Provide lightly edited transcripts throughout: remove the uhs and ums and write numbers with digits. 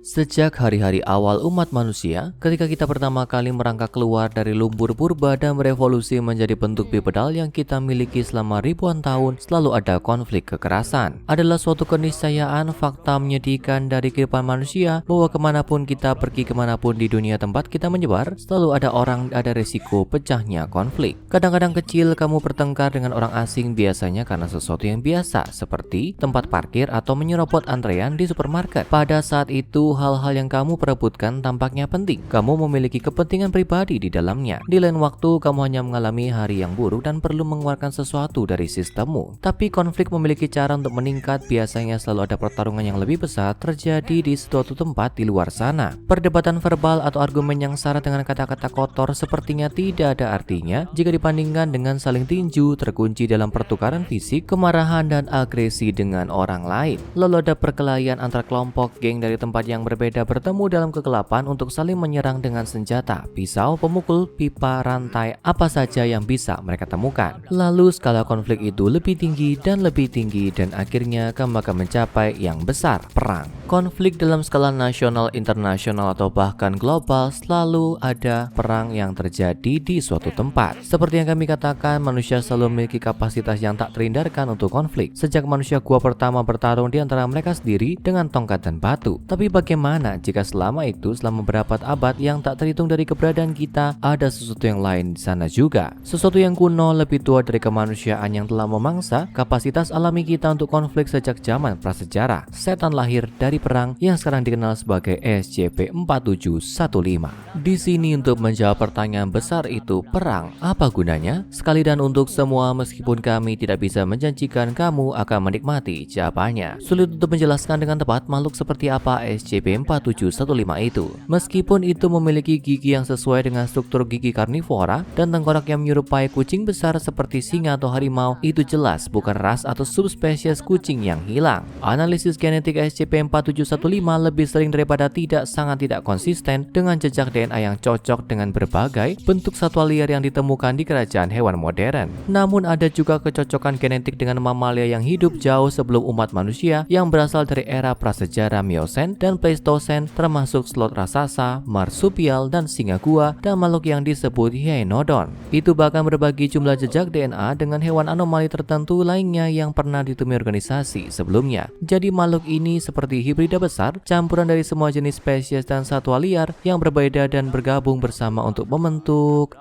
Sejak hari-hari awal umat manusia, ketika kita pertama kali merangkak keluar dari lumpur purba dan berevolusi menjadi bentuk bipedal yang kita miliki selama ribuan tahun, selalu ada konflik kekerasan. Adalah suatu keniscayaan fakta menyedihkan dari kehidupan manusia bahwa kemanapun kita pergi, kemanapun di dunia tempat kita menyebar, selalu ada resiko pecahnya konflik. Kadang-kadang kecil kamu bertengkar dengan orang asing biasanya karena sesuatu yang biasa, seperti tempat parkir atau menyerobot antrean di supermarket. Pada saat itu, hal-hal yang kamu perebutkan tampaknya penting. Kamu memiliki kepentingan pribadi di dalamnya. Di lain waktu, kamu hanya mengalami hari yang buruk dan perlu mengeluarkan sesuatu dari sistemmu. Tapi konflik memiliki cara untuk meningkat. Biasanya selalu ada pertarungan yang lebih besar terjadi di suatu tempat di luar sana. Perdebatan verbal atau argumen yang syarat dengan kata-kata kotor sepertinya tidak ada artinya jika dibandingkan dengan saling tinju, terkunci dalam pertukaran fisik, kemarahan, dan agresi dengan orang lain. Lalu ada perkelahian antar kelompok geng dari tempat yang berbeda bertemu dalam kegelapan untuk saling menyerang dengan senjata, pisau, pemukul, pipa, rantai, apa saja yang bisa mereka temukan. Lalu skala konflik itu lebih tinggi dan akhirnya kamu akan mencapai yang besar, perang. Konflik dalam skala nasional, internasional, atau bahkan global, selalu ada perang yang terjadi di suatu tempat. Seperti yang kami katakan, manusia selalu memiliki kapasitas yang tak terhindarkan untuk konflik. Sejak manusia gua pertama bertarung di antara mereka sendiri dengan tongkat dan batu. Tapi bagaimana jika selama beberapa abad yang tak terhitung dari keberadaan kita, ada sesuatu yang lain di sana juga? Sesuatu yang kuno, lebih tua dari kemanusiaan yang telah memangsa kapasitas alami kita untuk konflik sejak zaman prasejarah. Setan lahir dari perang yang sekarang dikenal sebagai SCP-4715. Di sini untuk menjawab pertanyaan besar itu, perang apa gunanya? Sekali dan untuk semua, meskipun kami tidak bisa menjanjikan kamu akan menikmati jawabannya. Sulit untuk menjelaskan dengan tepat makhluk seperti apa SCP-4715 itu. Meskipun itu memiliki gigi yang sesuai dengan struktur gigi karnivora dan tengkorak yang menyerupai kucing besar seperti singa atau harimau, itu jelas bukan ras atau subspesies kucing yang hilang. Analisis genetik SCP-4715 lebih sering daripada sangat tidak konsisten dengan jejak DNA yang cocok dengan berbagai bentuk satwa liar yang ditemukan di kerajaan hewan modern. Namun ada juga kecocokan genetik dengan mamalia yang hidup jauh sebelum umat manusia yang berasal dari era prasejarah Miocene dan Pleistosen, termasuk slot raksasa, marsupial, dan singa gua, dan makhluk yang disebut Hyaenodon. Itu bahkan berbagi jumlah jejak DNA dengan hewan anomali tertentu lainnya yang pernah ditemui organisasi sebelumnya. Jadi makhluk ini seperti hibrida besar, campuran dari semua jenis spesies dan satwa liar yang berbeda dan bergabung bersama untuk membentuk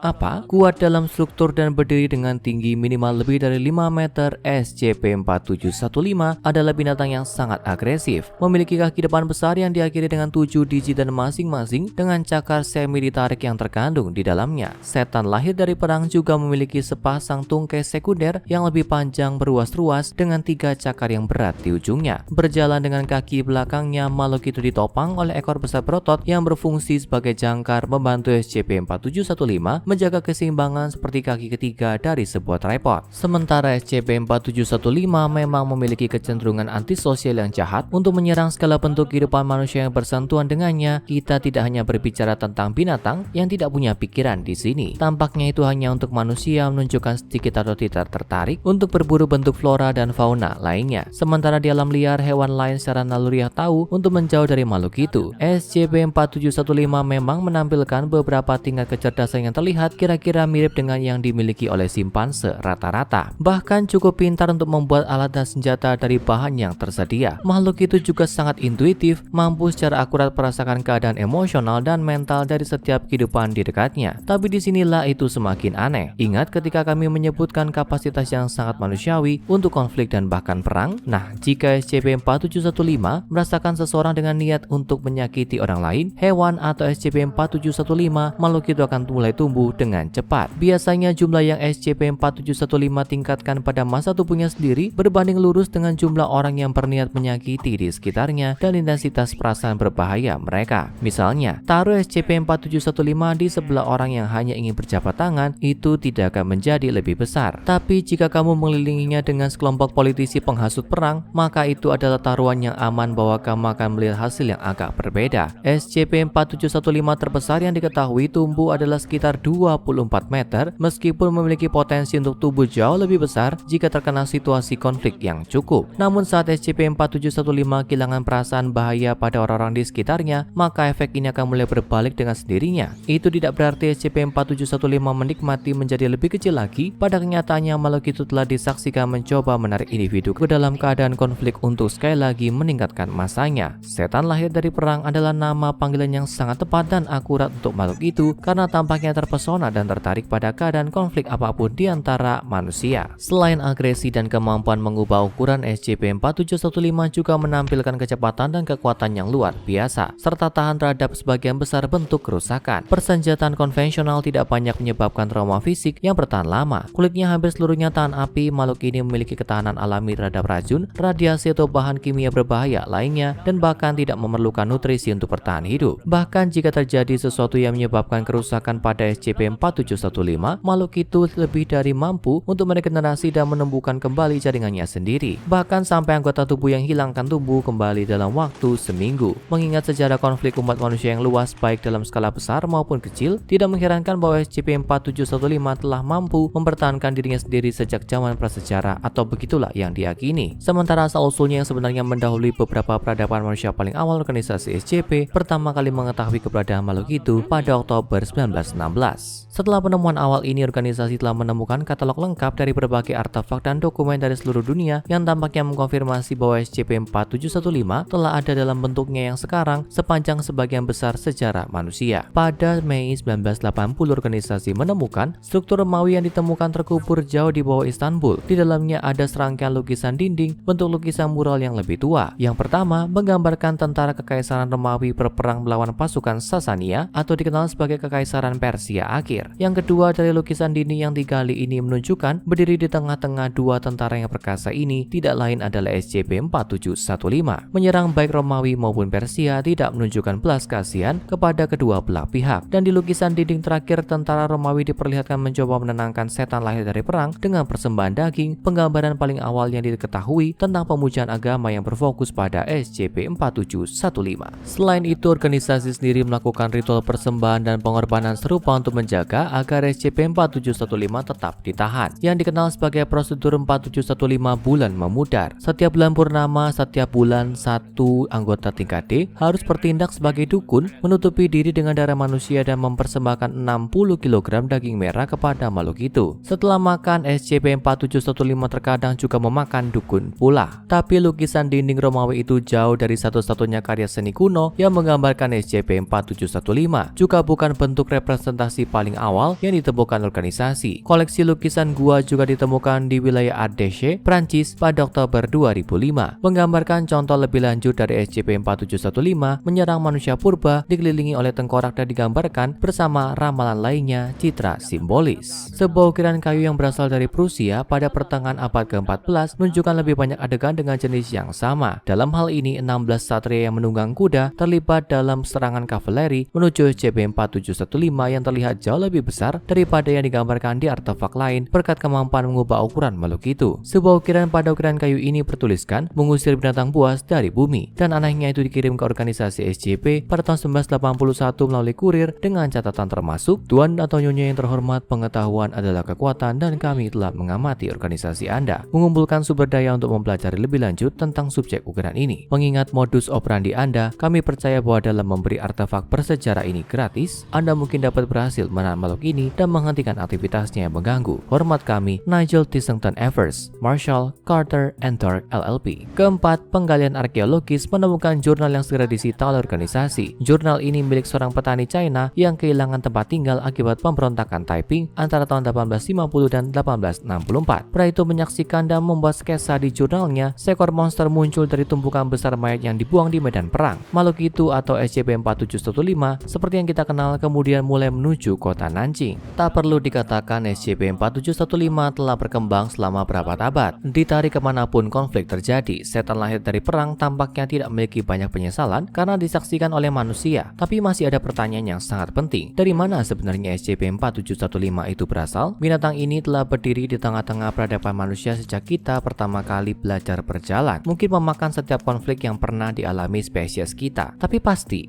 kuat dalam struktur dan berdiri dengan tinggi minimal lebih dari 5 meter. SCP-4715 adalah binatang yang sangat agresif, memiliki kaki depan besar yang diakhiri dengan 7 digit dan masing-masing dengan cakar semi ditarik yang terkandung di dalamnya. Setan lahir dari perang juga memiliki sepasang tungkai sekunder yang lebih panjang beruas-ruas dengan 3 cakar yang berat di ujungnya. Berjalan dengan kaki belakangnya, makhluk itu ditopang oleh ekor besar berotot yang berfungsi sebagai jangkar, membantu SCP-4715 menjaga keseimbangan seperti kaki ketiga dari sebuah tripod. Sementara SCP-4715 memang memiliki kecenderungan antisosial yang jahat untuk menyerang segala bentuk kehidupan manusia yang bersentuhan dengannya. Kita tidak hanya berbicara tentang binatang yang tidak punya pikiran di sini. Tampaknya itu hanya untuk manusia menunjukkan sedikit atau tidak tertarik untuk berburu bentuk flora dan fauna lainnya. Sementara di alam liar, hewan lain secara naluriah tahu untuk menjauh dari makhluk itu. SCP-4715 memang menampilkan beberapa tingkat kecerdasan yang terlihat kira-kira mirip dengan yang dimiliki oleh simpanse rata-rata. Bahkan cukup pintar untuk membuat alat dan senjata dari bahan yang tersedia. Makhluk itu juga sangat intuitif, mampu secara akurat merasakan keadaan emosional dan mental dari setiap kehidupan di dekatnya. Tapi disinilah itu semakin aneh. Ingat ketika kami menyebutkan kapasitas yang sangat manusiawi untuk konflik dan bahkan perang? Nah, jika SCP-4715 merasakan seseorang dengan niat untuk menyakiti orang lain, hewan, atau SCP-4715, makhluk itu akan mulai tumbuh dengan cepat. Biasanya jumlah yang SCP-4715 tingkatkan pada masa tubuhnya sendiri berbanding lurus dengan jumlah orang yang berniat menyakiti di sekitarnya dan intensitas perasaan berbahaya mereka. Misalnya, taruh SCP-4715 di sebelah orang yang hanya ingin berjabat tangan, itu tidak akan menjadi lebih besar. Tapi jika kamu mengelilinginya dengan sekelompok politisi penghasut perang, maka itu adalah taruhan yang aman bahwa kamu akan melihat hasil yang agak berbeda. SCP-4715 terbesar yang diketahui tumbuh adalah sekitar 24 meter, meskipun memiliki potensi untuk tumbuh jauh lebih besar jika terkena situasi konflik yang cukup. Namun saat SCP-4715 kehilangan perasaan bahaya kepada orang-orang di sekitarnya, maka efek ini akan mulai berbalik dengan sendirinya. Itu tidak berarti SCP-4715 menikmati menjadi lebih kecil lagi. Pada kenyataannya, makhluk itu telah disaksikan mencoba menarik individu ke dalam keadaan konflik untuk sekali lagi meningkatkan masanya. Setan lahir dari perang adalah nama panggilan yang sangat tepat dan akurat untuk makhluk itu karena tampaknya terpesona dan tertarik pada keadaan konflik apapun di antara manusia. Selain agresi dan kemampuan mengubah ukuran, SCP-4715 juga menampilkan kecepatan dan kekuatan yang luar biasa, serta tahan terhadap sebagian besar bentuk kerusakan. Persenjataan konvensional tidak banyak menyebabkan trauma fisik yang bertahan lama. Kulitnya hampir seluruhnya tahan api. Makhluk ini memiliki ketahanan alami terhadap racun, radiasi atau bahan kimia berbahaya lainnya, dan bahkan tidak memerlukan nutrisi untuk bertahan hidup. Bahkan jika terjadi sesuatu yang menyebabkan kerusakan pada SCP-4715, makhluk itu lebih dari mampu untuk meregenerasi dan menumbuhkan kembali jaringannya sendiri. Bahkan sampai anggota tubuh yang hilang akan tumbuh kembali dalam waktu seminggu. Mengingat sejarah konflik umat manusia yang luas baik dalam skala besar maupun kecil, tidak mengherankan bahwa SCP-4715 telah mampu mempertahankan dirinya sendiri sejak zaman prasejarah, atau begitulah yang diyakini. Sementara asal-usulnya yang sebenarnya mendahului beberapa peradaban manusia paling awal, organisasi SCP pertama kali mengetahui keberadaan makhluk itu pada Oktober 1916. Setelah penemuan awal ini, organisasi telah menemukan katalog lengkap dari berbagai artefak dan dokumen dari seluruh dunia yang tampaknya mengkonfirmasi bahwa SCP-4715 telah ada dalam bentuknya yang sekarang sepanjang sebagian besar sejarah manusia. Pada Mei 1980, organisasi menemukan struktur Romawi yang ditemukan terkubur jauh di bawah Istanbul. Di dalamnya ada serangkaian lukisan dinding bentuk lukisan mural yang lebih tua. Yang pertama menggambarkan tentara kekaisaran Romawi berperang melawan pasukan Sasania atau dikenal sebagai kekaisaran Persia akhir. Yang kedua dari lukisan dinding yang digali ini menunjukkan berdiri di tengah-tengah dua tentara yang perkasa ini tidak lain adalah SCP-4715. Menyerang baik Romawi maupun Persia tidak menunjukkan belas kasihan kepada kedua belah pihak. Dan di lukisan dinding terakhir, tentara Romawi diperlihatkan mencoba menenangkan setan lahir dari perang dengan persembahan daging, penggambaran paling awal yang diketahui tentang pemujaan agama yang berfokus pada SCP-4715. Selain itu, organisasi sendiri melakukan ritual persembahan dan pengorbanan serupa untuk menjaga agar SCP-4715 tetap ditahan, yang dikenal sebagai prosedur 4715 bulan memudar. Setiap bulan purnama, setiap bulan satu anggota tingkat D harus bertindak sebagai dukun, menutupi diri dengan darah manusia dan mempersembahkan 60 kg daging merah kepada makhluk itu. Setelah makan, SCP-4715 terkadang juga memakan dukun pula. Tapi lukisan dinding Romawi itu jauh dari satu-satunya karya seni kuno yang menggambarkan SCP-4715, juga bukan bentuk representasi paling awal yang ditemukan organisasi. Koleksi lukisan gua juga ditemukan di wilayah Ardèche, Prancis pada Oktober 2005, menggambarkan contoh lebih lanjut dari SCP-4715 menyerang manusia purba dikelilingi oleh tengkorak dan digambarkan bersama ramalan lainnya citra simbolis. Sebuah ukiran kayu yang berasal dari Prusia pada pertengahan abad ke-14 menunjukkan lebih banyak adegan dengan jenis yang sama. Dalam hal ini, 16 satria yang menunggang kuda terlibat dalam serangan kavaleri menuju SCP-4715 yang terlihat jauh lebih besar daripada yang digambarkan di artefak lain berkat kemampuan mengubah ukuran makhluk itu. Sebuah ukiran pada ukiran kayu ini bertuliskan mengusir binatang buas dari bumi, dan anehnya itu dikirim ke organisasi SCP pada tahun 1981 melalui kurir dengan catatan termasuk, "Tuan atau Nyonya yang terhormat, pengetahuan adalah kekuatan dan kami telah mengamati organisasi Anda, mengumpulkan sumber daya untuk mempelajari lebih lanjut tentang subjek ukiran ini. Mengingat modus operandi Anda, kami percaya bahwa dalam memberi artefak bersejarah ini gratis, Anda mungkin dapat berhasil menahan makhluk ini dan menghentikan aktivitasnya yang mengganggu. Hormat kami, Nigel Tissington Evers, Marshall, Carter, and Dark LLP." Keempat, penggalian arkeologis menemukan jurnal yang segera disita oleh organisasi. Jurnal ini milik seorang petani China yang kehilangan tempat tinggal akibat pemberontakan Taiping antara tahun 1850 dan 1864. Pria itu menyaksikan dan membuat sketsa di jurnalnya. Seekor monster muncul dari tumpukan besar mayat yang dibuang di medan perang. Makhluk itu atau SCP-4715 seperti yang kita kenal kemudian mulai menuju kota Nanjing. Tak perlu dikatakan SCP-4715 telah berkembang selama berabad-abad. Ditarik kemanapun konflik terjadi, setan lahir dari perang tampaknya tidak memiliki banyak penyesalan karena disaksikan oleh manusia. Tapi masih ada pertanyaan yang sangat penting. Dari mana sebenarnya SCP-4715 itu berasal? Binatang ini telah berdiri di tengah-tengah peradaban manusia sejak kita pertama kali belajar berjalan. Mungkin memakan setiap konflik yang pernah dialami spesies kita. Tapi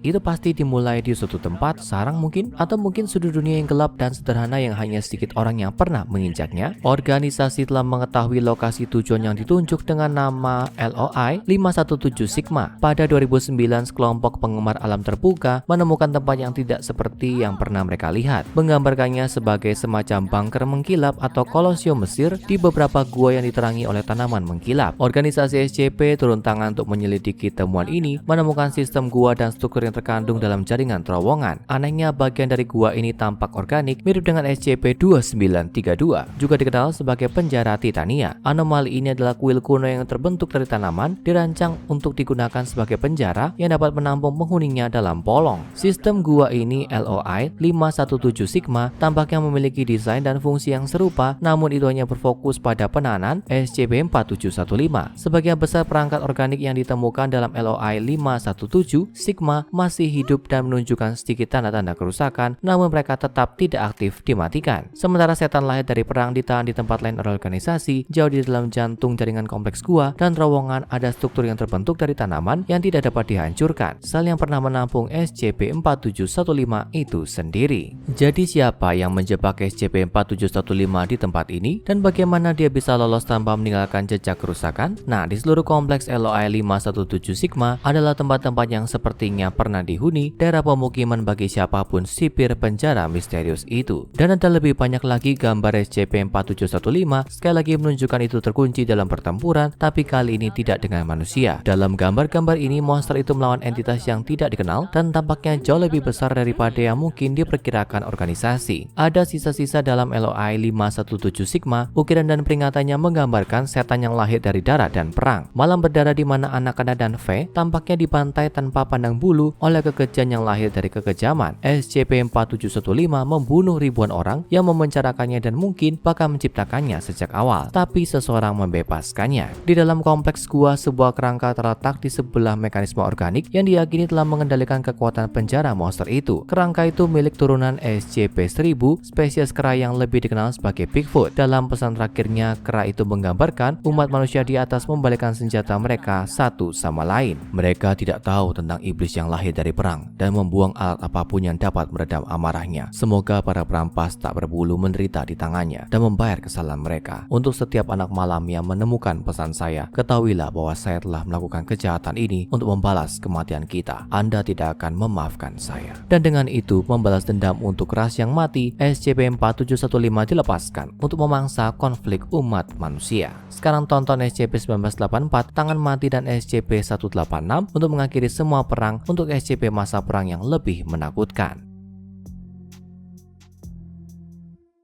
itu pasti dimulai di suatu tempat, sarang mungkin, atau mungkin sudut dunia yang gelap dan sederhana yang hanya sedikit orang yang pernah menginjaknya. Organisasi telah mengetahui lokasi tujuan yang ditunjuk dengan nama LOI 517 Sigma pada pada 2009 sekelompok penggemar alam terbuka menemukan tempat yang tidak seperti yang pernah mereka lihat, menggambarkannya sebagai semacam bunker mengkilap atau kolosium Mesir di beberapa gua yang diterangi oleh tanaman mengkilap. Organisasi SCP turun tangan untuk menyelidiki temuan ini, menemukan sistem gua dan struktur yang terkandung dalam jaringan terowongan. Anehnya, bagian dari gua ini tampak organik, mirip dengan SCP-2932, juga dikenal sebagai penjara Titania. Anomali ini adalah kuil kuno yang terbentuk dari tanaman, dirancang untuk digunakan sebagai penjara yang dapat menampung penghuninya dalam bolong. Sistem gua ini LOI 517 Sigma tampaknya memiliki desain dan fungsi yang serupa, namun itu hanya berfokus pada penahanan SCP-4715. Sebagian besar perangkat organik yang ditemukan dalam LOI 517 Sigma masih hidup dan menunjukkan sedikit tanda-tanda kerusakan, namun mereka tetap tidak aktif dimatikan. Sementara setan lahir dari perang ditahan di tempat lain oleh organisasi, jauh di dalam jantung jaringan kompleks gua dan terowongan ada struktur yang terbentuk dari tanaman yang tidak dapat dihancurkan, sel yang pernah menampung SCP-4715 itu sendiri. Jadi siapa yang menjebak SCP-4715 di tempat ini dan bagaimana dia bisa lolos tanpa meninggalkan jejak kerusakan? Nah, di seluruh kompleks LOI 517 Sigma adalah tempat-tempat yang sepertinya pernah dihuni, daerah pemukiman bagi siapapun sipir penjara misterius itu. Dan ada lebih banyak lagi gambar SCP-4715, sekali lagi menunjukkan itu terkunci dalam pertempuran, tapi kali ini tidak dengan manusia. Dalam gambar-gambar ini, monster itu melawan entitas yang tidak dikenal dan tampaknya jauh lebih besar daripada yang mungkin diperkirakan organisasi. Ada sisa-sisa dalam LOI 517 Sigma, ukiran dan peringatannya menggambarkan setan yang lahir dari darah dan perang. Malam berdarah di mana anak-anak dan V tampaknya dibantai tanpa pandang bulu oleh kekejian yang lahir dari kekejaman. SCP-4715 membunuh ribuan orang yang memencarakannya dan mungkin bahkan menciptakannya sejak awal, tapi seseorang membebaskannya. Di dalam kompleks gua, sebuah kerangka terletak di sebelah mekanisme organik yang diyakini telah mengendalikan kekuatan penjara monster itu. Kerangka itu milik turunan SCP-1000, spesies kera yang lebih dikenal sebagai Bigfoot. Dalam pesan terakhirnya, kera itu menggambarkan umat manusia di atas membalikkan senjata mereka satu sama lain. Mereka tidak tahu tentang iblis yang lahir dari perang dan membuang alat apapun yang dapat meredam amarahnya. Semoga para perampas tak berbulu menderita di tangannya dan membayar kesalahan mereka. Untuk setiap anak malam yang menemukan pesan saya, ketahuilah bahwa saya telah melakukan kejahatan ini untuk membalas kematian kita. Anda tidak akan memaafkan saya. Dan dengan itu, membalas dendam untuk ras yang mati, SCP-4715 dilepaskan untuk memangsa konflik umat manusia. Sekarang tonton SCP-1984 Tangan Mati dan SCP-186 untuk mengakhiri semua perang untuk SCP masa perang yang lebih menakutkan.